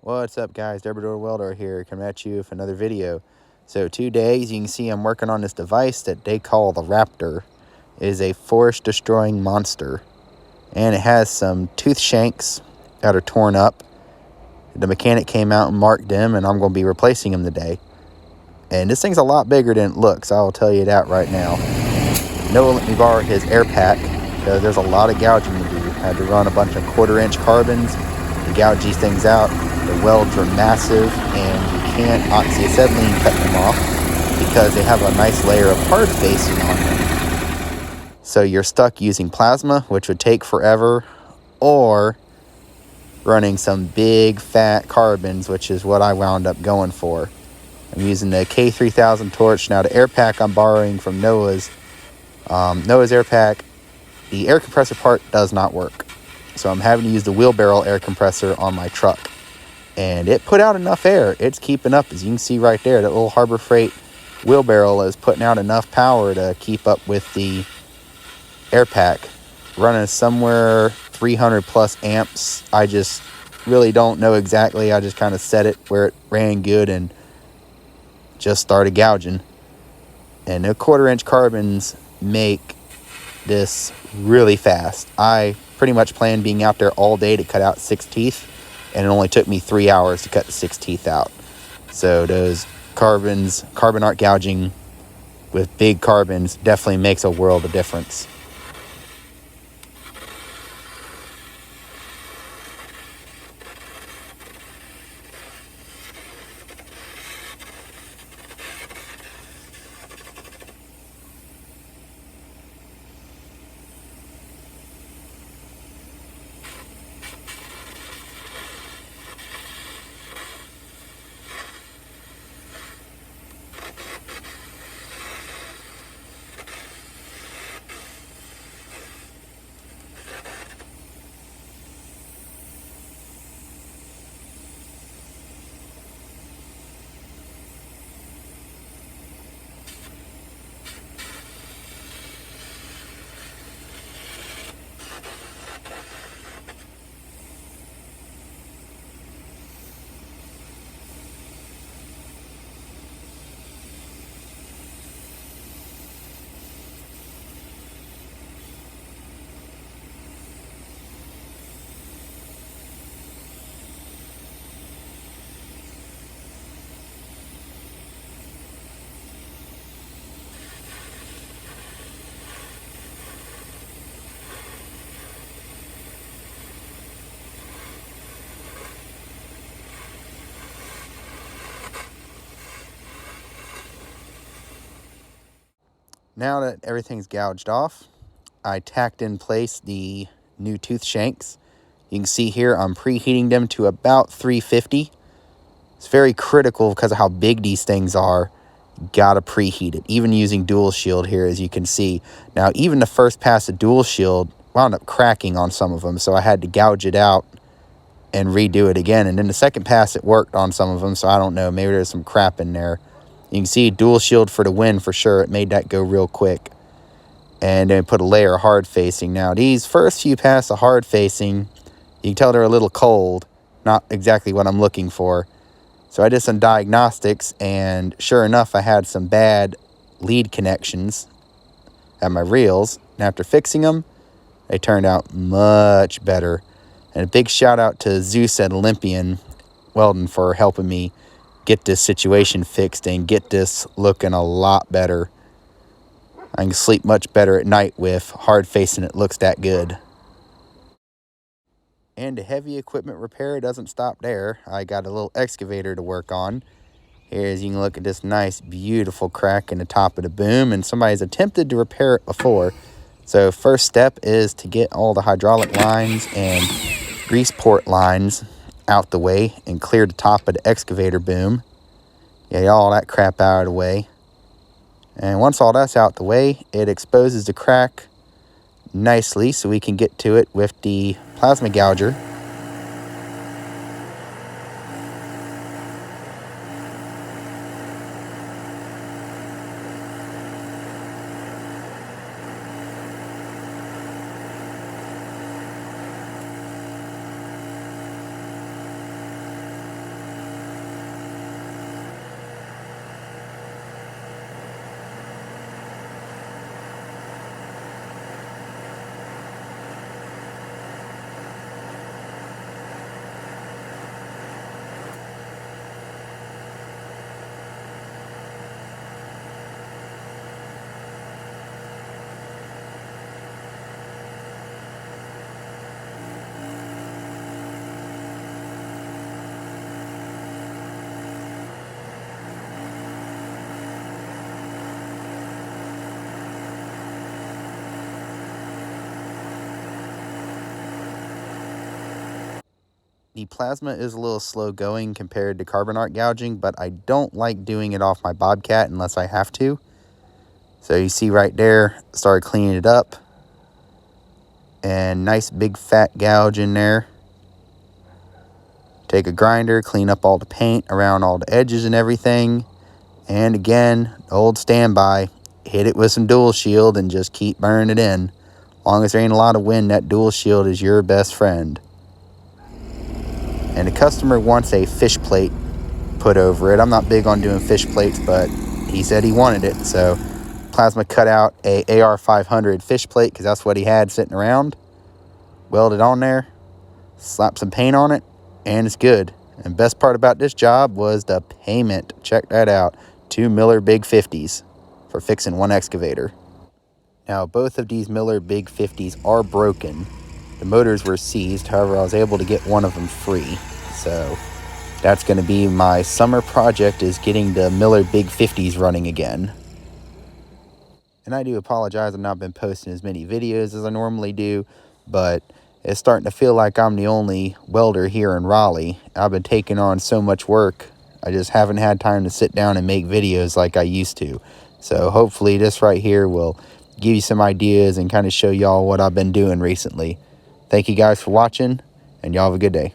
What's up, guys? Derby Welder here, coming at you with another video. So today, as you can see, I'm working on this device that they call the Raptor. It is a forest destroying monster, and it has some tooth shanks that are torn up. The mechanic came out and marked them, and I'm going to be replacing them today. And this thing's a lot bigger than it looks, I'll tell you that right now. Noah let me borrow his air pack because there's a lot of gouging to do. I had to run a bunch of 1/4-inch carbons to gouge these things out. The welds are massive, and you can't oxyacetylene cut them off because they have a nice layer of hard facing on them. So you're stuck using plasma, which would take forever, or running some big fat carbons, which is what I wound up going for. I'm using the K3000 torch. Now the air pack I'm borrowing from Noah's air pack, the air compressor part does not work. So I'm having to use the wheelbarrow air compressor on my truck. And it put out enough air. It's keeping up, as you can see right there. That little Harbor Freight wheelbarrow is putting out enough power to keep up with the air pack. Running somewhere 300 plus amps. I just really don't know exactly. I just kind of set it where it ran good and just started gouging. And the 1/4-inch carbons make this really fast. I pretty much planned being out there all day to cut out 6 teeth, and it only took me 3 hours to cut the 6 teeth out. So those carbon arc gouging with big carbons definitely makes a world of difference. Now that everything's gouged off, I tacked in place the new tooth shanks. You can see here I'm preheating them to about 350. It's very critical because of how big these things are. Gotta preheat it, even using dual shield here, as you can see. Now, even the first pass of dual shield wound up cracking on some of them, so I had to gouge it out and redo it again. And then the second pass, it worked on some of them, so I don't know. Maybe there's some crap in there. You can see dual shield for the win for sure. It made that go real quick. And then put a layer of hard facing. Now, these first few passes of hard facing, you can tell they're a little cold. Not exactly what I'm looking for. So I did some diagnostics, and sure enough, I had some bad lead connections at my reels. And after fixing them, they turned out much better. And a big shout out to Zeus at Olympian Welding for helping me get this situation fixed and get this looking a lot better. I can sleep much better at night with hard facing it looks that good. And the heavy equipment repair doesn't stop there. I got a little excavator to work on. Here, as you can look at this nice, beautiful crack in the top of the boom, and somebody's attempted to repair it before. So first step is to get all the hydraulic lines and grease port lines out the way and clear the top of the excavator boom. Get all that crap out of the way. And once all that's out the way, it exposes the crack nicely so we can get to it with the plasma gouger. The plasma is a little slow going compared to carbon arc gouging, but I don't like doing it off my Bobcat unless I have to. So you see right there, started cleaning it up. And nice big fat gouge in there. Take a grinder, clean up all the paint around all the edges and everything. And again, old standby, hit it with some dual shield and just keep burning it in. As long as there ain't a lot of wind, that dual shield is your best friend. And the customer wants a fish plate put over it. I'm not big on doing fish plates, but he said he wanted it. So plasma cut out a AR500 fish plate because that's what he had sitting around. Welded on there, slap some paint on it, and it's good. And best part about this job was the payment. Check that out. 2 Miller Big 50s for fixing one excavator. Now, both of these Miller Big 50s are broken. The motors were seized, however, I was able to get one of them free. So that's going to be my summer project, is getting the Miller Big 50s running again. And I do apologize, I've not been posting as many videos as I normally do, but it's starting to feel like I'm the only welder here in Raleigh. I've been taking on so much work, I just haven't had time to sit down and make videos like I used to. So hopefully this right here will give you some ideas and kind of show y'all what I've been doing recently. Thank you guys for watching, and y'all have a good day.